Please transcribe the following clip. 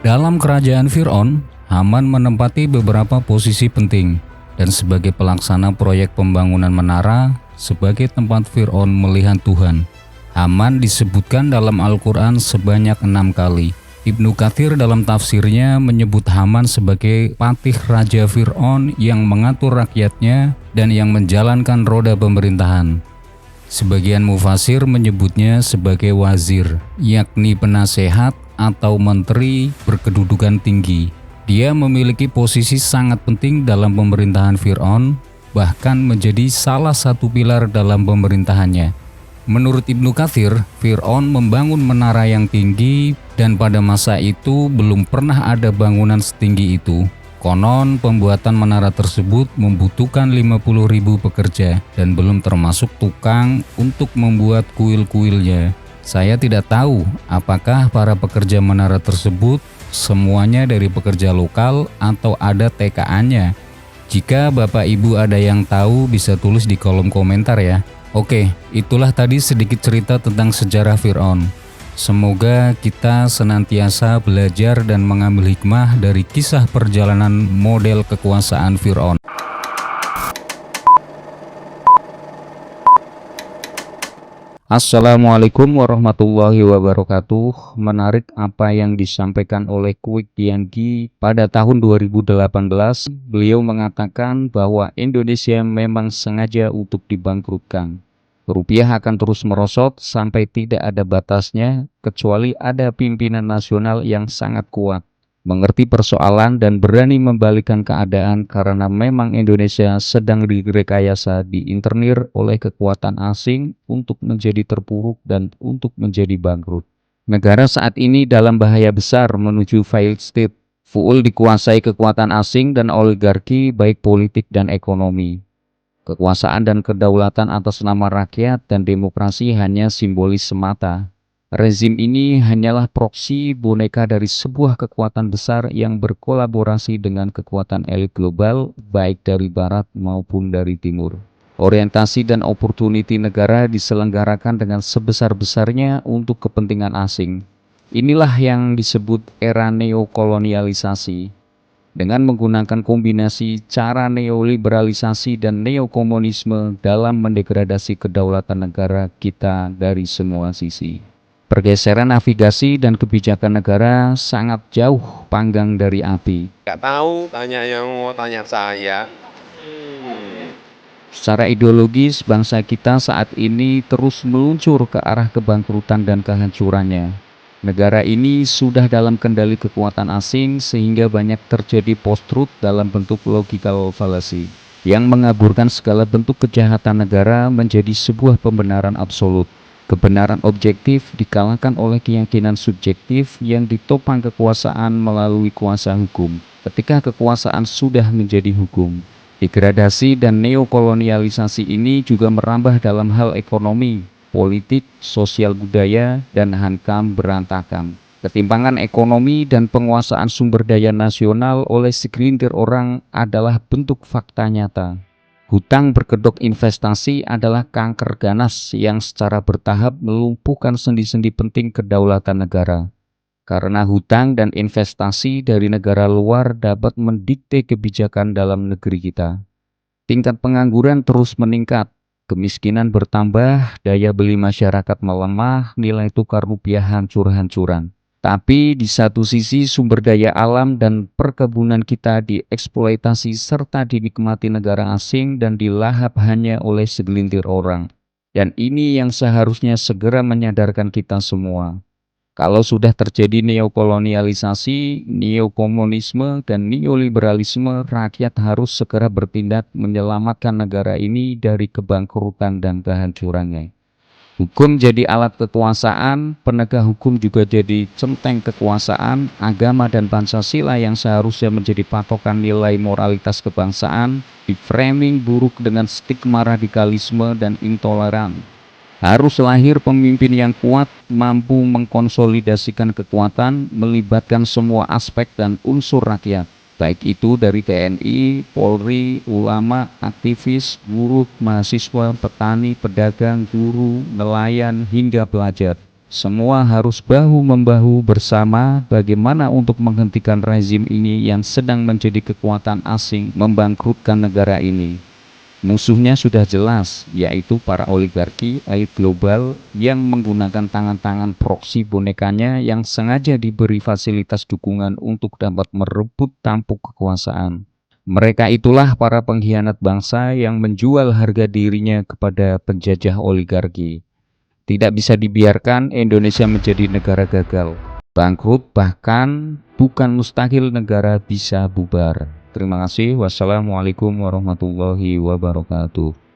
Dalam kerajaan Fir'aun, Haman menempati beberapa posisi penting, dan sebagai pelaksana proyek pembangunan menara, sebagai tempat Fir'aun melihat Tuhan. Haman disebutkan dalam Al-Quran sebanyak 6 kali. Ibnu Katsir dalam tafsirnya menyebut Haman sebagai patih Raja Fir'aun yang mengatur rakyatnya dan yang menjalankan roda pemerintahan. Sebagian mufasir menyebutnya sebagai wazir, yakni penasehat atau menteri berkedudukan tinggi. Dia memiliki posisi sangat penting dalam pemerintahan Fir'aun, bahkan menjadi salah satu pilar dalam pemerintahannya. Menurut Ibnu Katsir, Fir'aun membangun menara yang tinggi dan pada masa itu belum pernah ada bangunan setinggi itu. Konon pembuatan menara tersebut membutuhkan 50.000 pekerja dan belum termasuk tukang untuk membuat kuil-kuilnya. Saya tidak tahu apakah para pekerja menara tersebut semuanya dari pekerja lokal atau ada TKA-nya. Jika Bapak Ibu ada yang tahu bisa tulis di kolom komentar ya. Oke, itulah tadi sedikit cerita tentang sejarah Fir'aun. Semoga kita senantiasa belajar dan mengambil hikmah dari kisah perjalanan model kekuasaan Fir'aun. Assalamualaikum warahmatullahi wabarakatuh. Menarik apa yang disampaikan oleh Kwik Dianggi pada tahun 2018. Beliau mengatakan bahwa Indonesia memang sengaja untuk dibangkrutkan. Rupiah akan terus merosot sampai tidak ada batasnya, kecuali ada pimpinan nasional yang sangat kuat, mengerti persoalan dan berani membalikkan keadaan karena memang Indonesia sedang direkayasa diinternir oleh kekuatan asing untuk menjadi terpuruk dan untuk menjadi bangkrut. Negara saat ini dalam bahaya besar menuju failed state, full dikuasai kekuatan asing dan oligarki baik politik dan ekonomi. Kekuasaan dan kedaulatan atas nama rakyat dan demokrasi hanya simbolis semata. Rezim ini hanyalah proksi boneka dari sebuah kekuatan besar yang berkolaborasi dengan kekuatan elit global, baik dari barat maupun dari timur. Orientasi dan opportunity negara diselenggarakan dengan sebesar-besarnya untuk kepentingan asing. Inilah yang disebut era neokolonialisasi. Dengan menggunakan kombinasi cara neoliberalisasi dan neokomunisme dalam mendegradasi kedaulatan negara kita dari semua sisi. Pergeseran navigasi dan kebijakan negara sangat jauh panggang dari api. Nggak tahu, tanya yang mau tanya saya. Secara ideologis, bangsa kita saat ini terus meluncur ke arah kebangkrutan dan kehancurannya. Negara ini sudah dalam kendali kekuatan asing sehingga banyak terjadi post-truth dalam bentuk logical fallacy yang mengaburkan segala bentuk kejahatan negara menjadi sebuah pembenaran absolut. Kebenaran objektif dikalahkan oleh keyakinan subjektif yang ditopang kekuasaan melalui kuasa hukum. Ketika kekuasaan sudah menjadi hukum, degradasi dan neokolonialisasi ini juga merambah dalam hal ekonomi, politik, sosial budaya, dan hankam berantakan. Ketimpangan ekonomi dan penguasaan sumber daya nasional oleh segelintir orang adalah bentuk fakta nyata. Hutang berkedok investasi adalah kanker ganas yang secara bertahap melumpuhkan sendi-sendi penting kedaulatan negara. Karena hutang dan investasi dari negara luar dapat mendikte kebijakan dalam negeri kita. Tingkat pengangguran terus meningkat. Kemiskinan bertambah, daya beli masyarakat melemah, nilai tukar rupiah hancur-hancuran. Tapi di satu sisi sumber daya alam dan perkebunan kita dieksploitasi serta dinikmati negara asing dan dilahap hanya oleh segelintir orang. Dan ini yang seharusnya segera menyadarkan kita semua. Kalau sudah terjadi neokolonialisasi, neokomunisme, dan neoliberalisme, rakyat harus segera bertindak menyelamatkan negara ini dari kebangkrutan dan kehancurannya. Hukum jadi alat kekuasaan, penegak hukum juga jadi centeng kekuasaan, agama dan Pancasila yang seharusnya menjadi patokan nilai moralitas kebangsaan, di-framing buruk dengan stigma radikalisme dan intoleran. Harus lahir pemimpin yang kuat, mampu mengkonsolidasikan kekuatan, melibatkan semua aspek dan unsur rakyat. baik itu dari TNI, Polri, ulama, aktivis, buruh, mahasiswa, petani, pedagang, guru, nelayan, hingga pelajar. Semua harus bahu-membahu bersama bagaimana untuk menghentikan rezim ini yang sedang menjadi kekuatan asing membangkrutkan negara ini. Musuhnya sudah jelas, yaitu para oligarki elit global yang menggunakan tangan-tangan proksi bonekanya yang sengaja diberi fasilitas dukungan untuk dapat merebut tampuk kekuasaan. Mereka itulah para pengkhianat bangsa yang menjual harga dirinya kepada penjajah oligarki. Tidak bisa dibiarkan Indonesia menjadi negara gagal, bangkrut, bahkan bukan mustahil negara bisa bubar. Terima kasih. Wassalamualaikum warahmatullahi wabarakatuh.